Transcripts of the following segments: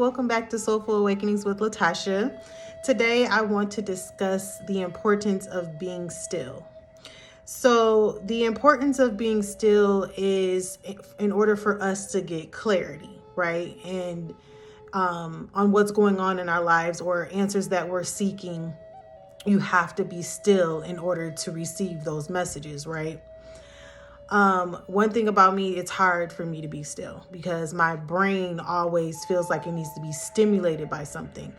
welcome back to Soulful Awakenings with Latasha. Today I want to discuss the importance of being still. So the importance of being still is in order for us to get clarity, right? And on what's going on in our lives or answers that we're seeking, you have to be still in order to receive those messages, right? One thing about me, it's hard for me to be still because my brain always feels like it needs to be stimulated by something.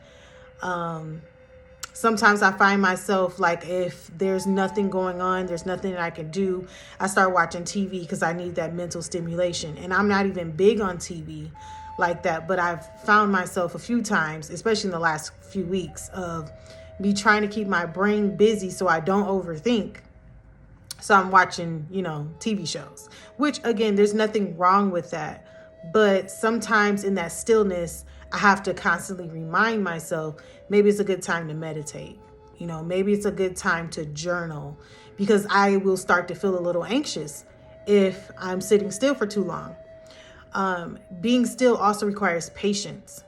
Sometimes I find myself like, if there's nothing going on, there's nothing that I can do, I start watching TV because I need that mental stimulation. And I'm not even big on TV like that, but I've found myself a few times, especially in the last few weeks, of me trying to keep my brain busy so I don't overthink. So I'm watching, TV shows, which again, there's nothing wrong with that. But sometimes in that stillness, I have to constantly remind myself, maybe it's a good time to meditate. Maybe it's a good time to journal, because I will start to feel a little anxious if I'm sitting still for too long. Being still also requires patience.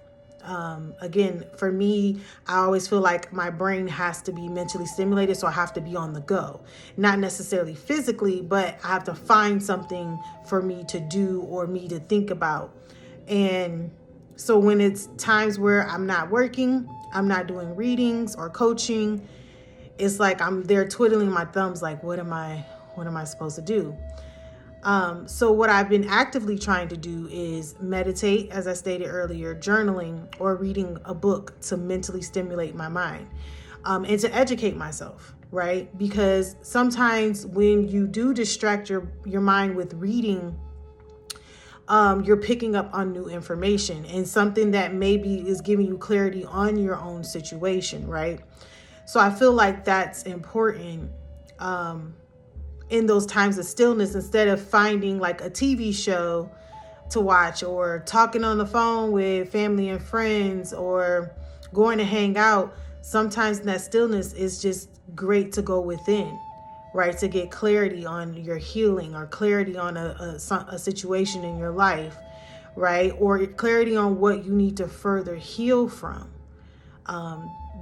Again, for me, I always feel like my brain has to be mentally stimulated, so I have to be on the go. Not necessarily physically, but I have to find something for me to do or me to think about. And so when it's times where I'm not working, I'm not doing readings or coaching, it's like I'm there twiddling my thumbs like, what am I supposed to do? So what I've been actively trying to do is meditate, as I stated earlier, journaling, or reading a book to mentally stimulate my mind, and to educate myself, right? Because sometimes when you do distract your mind with reading, you're picking up on new information and something that maybe is giving you clarity on your own situation, right? So I feel like that's important. In those times of stillness, instead of finding like a TV show to watch or talking on the phone with family and friends or going to hang out, sometimes in that stillness is just great to go within, right? To get clarity on your healing or clarity on a situation in your life, right? Or clarity on what you need to further heal from.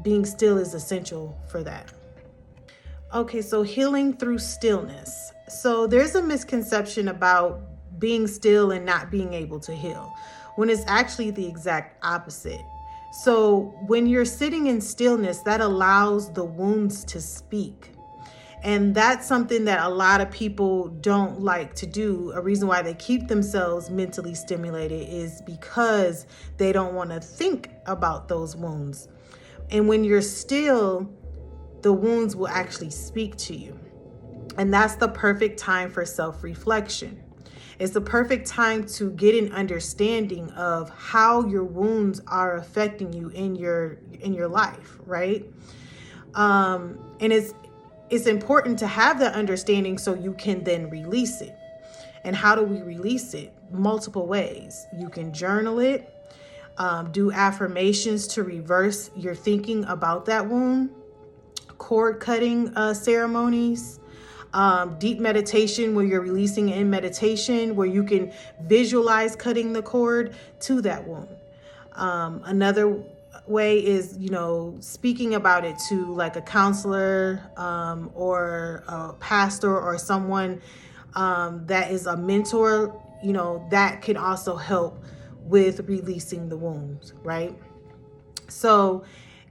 Being still is essential for that. Okay, so healing through stillness. So there's a misconception about being still and not being able to heal, when it's actually the exact opposite. So when you're sitting in stillness, that allows the wounds to speak. And that's something that a lot of people don't like to do. A reason why they keep themselves mentally stimulated is because they don't want to think about those wounds. And when you're still, the wounds will actually speak to you. And that's the perfect time for self-reflection. It's the perfect time to get an understanding of how your wounds are affecting you in your life, right? And it's important to have that understanding so you can then release it. And how do we release it? Multiple ways. You can journal it, do affirmations to reverse your thinking about that wound, cord cutting ceremonies, deep meditation where you're releasing in meditation, where you can visualize cutting the cord to that wound. Another way is, speaking about it to like a counselor or a pastor or someone that is a mentor, that can also help with releasing the wounds, right? So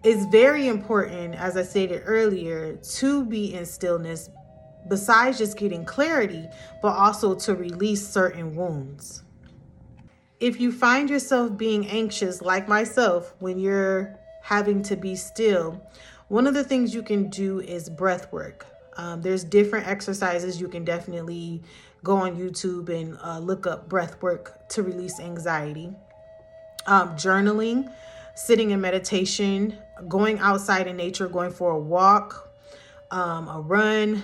it's very important, as I stated earlier, to be in stillness, besides just getting clarity, but also to release certain wounds. If you find yourself being anxious, like myself, when you're having to be still, one of the things you can do is breath work. There's different exercises. You can definitely go on YouTube and look up breath work to release anxiety. Journaling, sitting in meditation, going outside in nature, going for a walk, a run,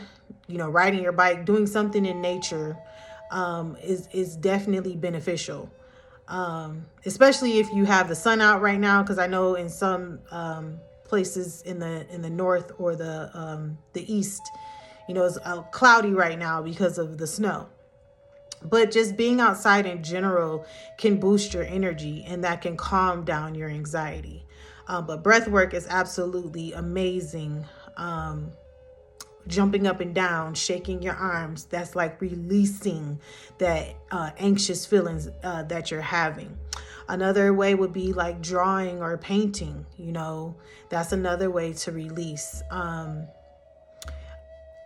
riding your bike, doing something in nature is definitely beneficial. Especially if you have the sun out right now, because I know in some places in the north or the east, it's cloudy right now because of the snow. But just being outside in general can boost your energy, and that can calm down your anxiety. But breath work is absolutely amazing. Jumping up and down, shaking your arms, that's like releasing that anxious feelings that you're having. Another way would be like drawing or painting, that's another way to release.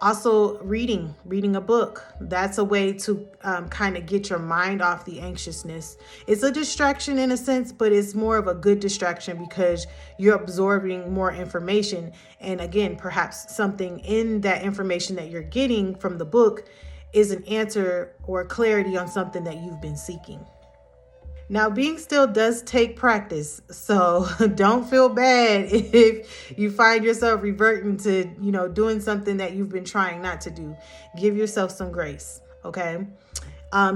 Also, reading a book. That's a way to kind of get your mind off the anxiousness. It's a distraction in a sense, but it's more of a good distraction because you're absorbing more information. And again, perhaps something in that information that you're getting from the book is an answer or clarity on something that you've been seeking. Now, being still does take practice, so don't feel bad if you find yourself reverting to, doing something that you've been trying not to do. Give yourself some grace, okay?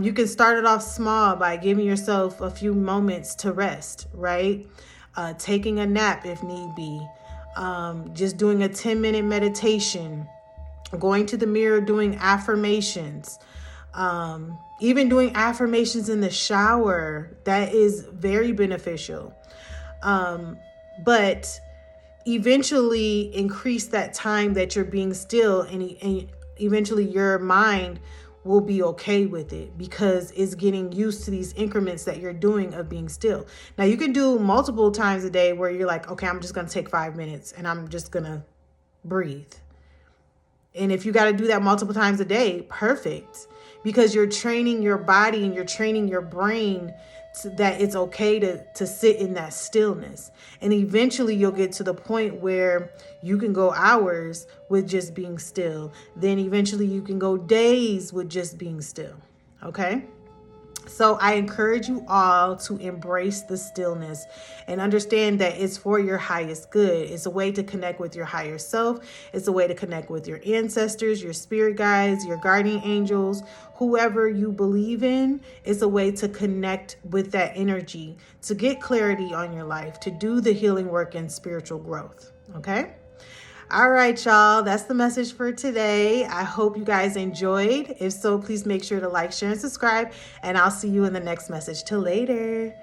You can start it off small by giving yourself a few moments to rest, right? Taking a nap if need be, just doing a 10-minute meditation, going to the mirror, doing affirmations, even doing affirmations in the shower. That is very beneficial. But eventually increase that time that you're being still, and eventually your mind will be okay with it because it's getting used to these increments that you're doing of being still. Now you can do multiple times a day where you're like, okay, I'm just going to take 5 minutes and I'm just going to breathe. And if you got to do that multiple times a day, perfect. Because you're training your body and you're training your brain that it's okay to sit in that stillness. And eventually you'll get to the point where you can go hours with just being still. Then eventually you can go days with just being still. Okay? So I encourage you all to embrace the stillness and understand that it's for your highest good. It's a way to connect with your higher self. It's a way to connect with your ancestors, your spirit guides, your guardian angels, whoever you believe in. It's a way to connect with that energy, to get clarity on your life, to do the healing work and spiritual growth. Okay? All right, y'all. That's the message for today. I hope you guys enjoyed. If so, please make sure to like, share, and subscribe. And I'll see you in the next message. Till later.